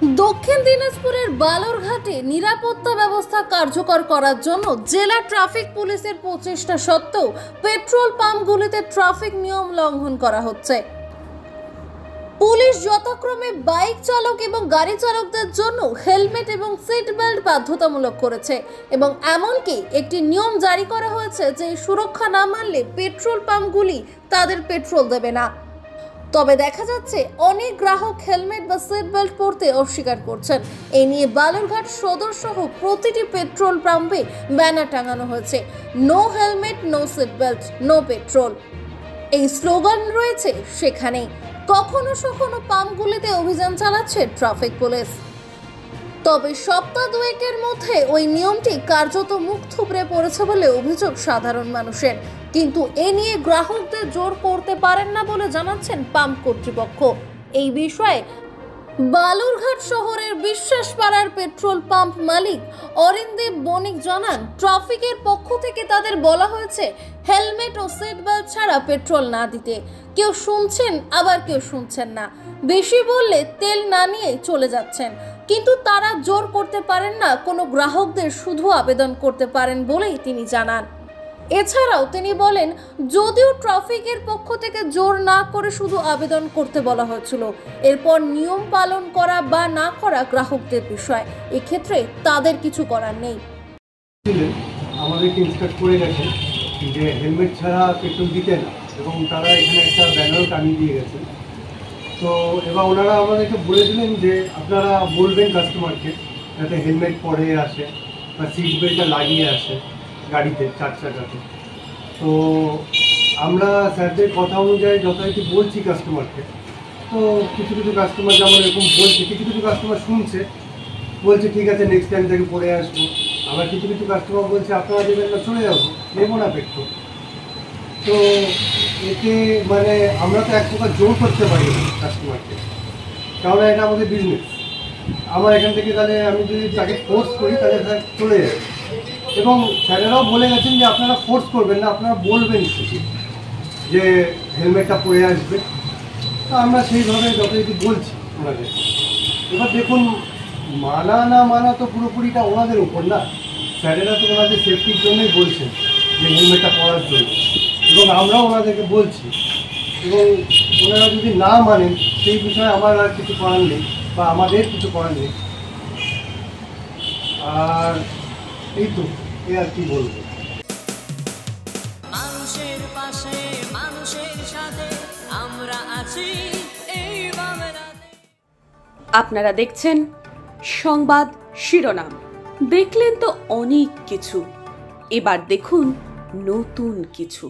দক্ষিণ দিনাজপুরের বালুরঘাটে নিরাপত্তা ব্যবস্থা কার্যকর করার জন্য জেলা ট্রাফিক পুলিশের প্রচেষ্টা সত্ত্বেও পেট্রোল পাম্পগুলিতে ট্রাফিক নিয়ম লঙ্ঘন করা হচ্ছে। পুলিশ যথাক্রমে বাইক চালক এবং গাড়ি চালকদের জন্য হেলমেট এবং সিট বেল্ট বাধ্যতামূলক করেছে এবং এমনকি একটি নিয়ম জারি করা হয়েছে যে সুরক্ষা না মানলে পেট্রোল পাম্পগুলি তাদের পেট্রোল দেবে না। তবে দেখা যাচ্ছে অনেক গ্রাহক হেলমেট বা সিট বেল্ট পরতে অস্বীকার করছেন। এই নিয়ে বালুরঘাট সদর সহ প্রতিটি পেট্রোল পাম্পে ব্যানার টাঙানো হয়েছে, no helmet no seat belt no petrol. এই স্লোগান রয়েছে সেখানে। কখনো কখনো পাম্পগুলিতে অভিযান চালাচ্ছে ট্রাফিক পুলিশ। তবে সপ্তাহ দুয়েকের মধ্যে ওই নিয়মটি কার্যত মুখ থুবড়ে পড়েছে বলে অভিযোগ সাধারণ মানুষের, কিন্তু এ নিয়ে গ্রাহকদের জোর করতে পারেন না বলে জানাচ্ছেন পাম্প কর্তৃপক্ষ। এই বিষয়ে বালুরঘাট শহরের বিশ্বাসপাড়ার পেট্রোল পাম্প মালিক অরিন্দীপ বণিক জানান, ট্রাফিকের পক্ষ থেকে তাদের বলা হয়েছে হেলমেট ও সিট বেল্ট ছাড়া পেট্রোল না দিতে। কেউ শুনছেন আবার কেউ শুনছেন না, বেশি বললে তেল না নিয়ে চলে যাচ্ছেন, কিন্তু তারা জোর করতে পারেন না। কোনো গ্রাহকদের শুধু আবেদন করতে পারেন বলেই তিনি জানান। এছাড়াও তিনি বলেন, যদিও ট্রাফিকের পক্ষ থেকে জোর না করে শুধু আবেদন করতে বলা হয়েছিল, এরপর নিয়ম পালন করা বা না করা গ্রাহকদের বিষয়, এক্ষেত্রে তাদের কিছু করার নেই। আমাদেরকে ইনস্ট্রাক্ট করে গেছেন যে হেলমেট ছাড়া পেট্রোল দিতে না, এবং তারা এখানে একটা ব্যানারও টানিয়ে দিয়ে গেছেন। তো এবার ওনারা আমাদেরকে বলেছিলেন যে আপনারা বলবেন কাস্টমারকে যাতে হেলমেট পরে আসে বা সিট বেল্টটা লাগিয়ে আসে গাড়িতে, চার চাকাতে। তো আমরা স্যারদের কথা অনুযায়ী যথারীতি বলছি কাস্টমারকে। তো কিছু কিছু কাস্টমার যেমন এরকম বলছে, কিছু কিছু কাস্টমার শুনছে, বলছে ঠিক আছে নেক্সট টাইম থেকে পরে আসবো। আবার কিছু কিছু কাস্টমার বলছে আপনারা দেবেন না, চলে যাবো, নেবো না পেট্রোল। তো এতে মানে আমরা তো এক প্রকার জোর করতে পারি না কাস্টমারকে, কারণ এটা আমাদের বিজনেস। আমার এখান থেকে তাহলে আমি যদি তাকে ফোর্স করি তাহলে স্যার চলে যাবে। এবং স্যারেরাও বলে গেছেন যে আপনারা ফোর্স করবেন না, আপনারা বলবেন শুধু যে হেলমেটটা পরে আসবে। তো আমরা সেইভাবে যথারীতি বলছি ওনাদের। এবার দেখুন, মানা না মানা তো পুরোপুরিটা ওনাদের উপর না। স্যারেরা তো ওনাদের সেফটির জন্যই বলছেন যে হেলমেটটা পরার জন্য, এবং আমরাও ওনাদেরকে বলছি। এবং ওনারা যদি না মানেন সেই বিষয়ে আমার আর কিছু করার নেই, বা আমাদের কিছু করার নেই। আর এই তো, এ আর কি বলবো। মানুষের পাশে মানুষের সাথে আমরা আছি এই বাংলাতে। আপনারা দেখছেন সংবাদ শিরোনাম। দেখলেন তো অনেক কিছু, এবার দেখুন নতুন কিছু।